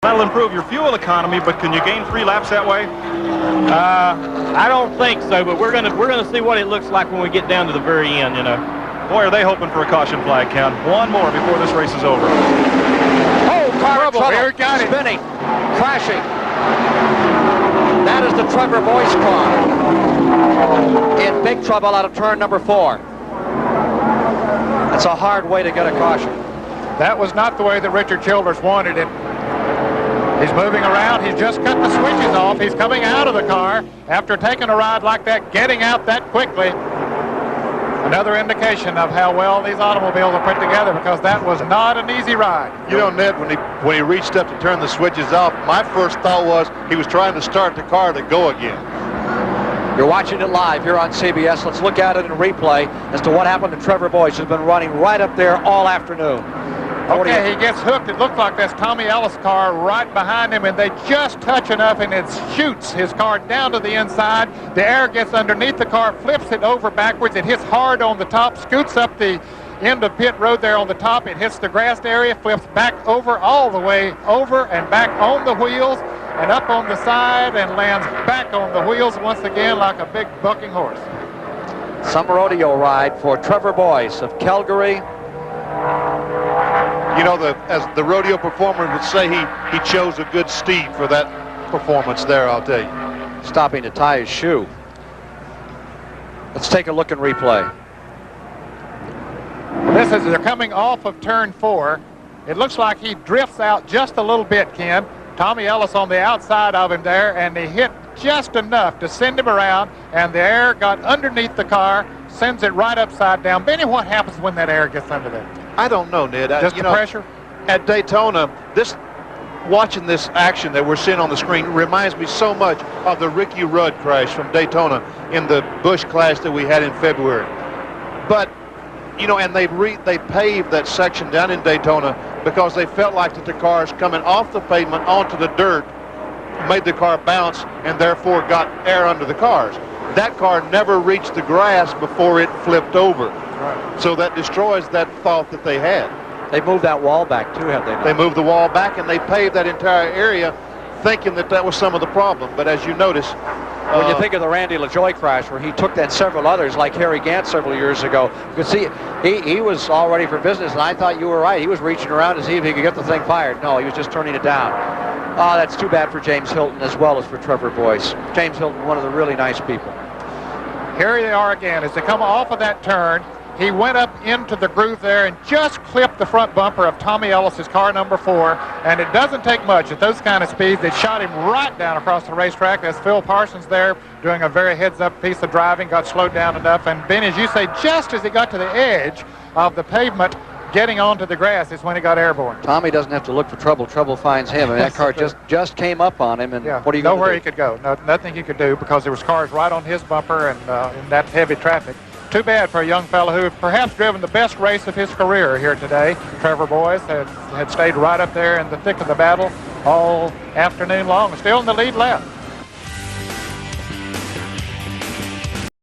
That'll improve your fuel economy, but can you gain 3 laps that way? I don't think so, but we're gonna see what it looks like when we get down to the very end, you know. Boy, are they hoping for a caution flag, Ken. One more before this race is over. Oh, car in trouble. Here, got it. Spinning, crashing. That is the Trevor Boys car. In big trouble out of turn number 4. That's a hard way to get a caution. That was not the way that Richard Childers wanted it. He's moving around. He's just cut the switches off. He's coming out of the car after taking a ride like that, getting out that quickly. Another indication of how well these automobiles are put together, because that was not an easy ride. You know, Ned, when he reached up to turn the switches off, my first thought was he was trying to start the car to go again. You're watching it live here on CBS. Let's look at it in replay as to what happened to Trevor Boys, who's been running right up there all afternoon. Okay, he gets hooked. It looked like that's Tommy Ellis' car right behind him, and they just touch enough, and it shoots his car down to the inside. The air gets underneath the car, flips it over backwards. It hits hard on the top, scoots up the end of pit road there on the top. It hits the grassed area, flips back over all the way over and back on the wheels and up on the side, and lands back on the wheels once again like a big bucking horse. Some rodeo ride for Trevor Boys of Calgary. You know, as the rodeo performer would say, he chose a good steed for that performance there, I'll tell you. Stopping to tie his shoe. Let's take a look and replay. They're coming off of turn 4. It looks like he drifts out just a little bit, Ken. Tommy Ellis on the outside of him there, and he hit just enough to send him around, and the air got underneath the car, sends it right upside down. Benny, what happens when that air gets under there? I don't know, Ned. Just the pressure? At Daytona, watching this action that we're seeing on the screen reminds me so much of the Ricky Rudd crash from Daytona in the Busch Clash that we had in February. But, you know, and they paved that section down in Daytona because they felt like that the cars coming off the pavement onto the dirt made the car bounce and therefore got air under the cars. That car never reached the grass before it flipped over. Right. So that destroys that thought that they had. They moved that wall back too, have they not? They moved the wall back and they paved that entire area thinking that was some of the problem. But as you notice... when you think of the Randy LaJoie crash where he took that several others, like Harry Gant several years ago, you could see he was all ready for business, and I thought you were right. He was reaching around to see if he could get the thing fired. No, he was just turning it down. Oh, that's too bad for James Hilton as well as for Trevor Boys. James Hilton, one of the really nice people. Here they are again. As they come off of that turn, he went up into the groove there and just clipped the front bumper of Tommy Ellis's car number 4. And it doesn't take much at those kind of speeds. It shot him right down across the racetrack. As Phil Parsons there doing a very heads-up piece of driving, got slowed down enough. And Ben, as you say, just as he got to the edge of the pavement, getting onto the grass is when he got airborne. Tommy doesn't have to look for trouble. Trouble finds him. And that car just came up on him. And what are you going to do? Nowhere he could go. Nothing he could do because there was cars right on his bumper and in that heavy traffic. Too bad for a young fellow who had perhaps driven the best race of his career here today. Trevor Boys had stayed right up there in the thick of the battle all afternoon long, still in the lead lap.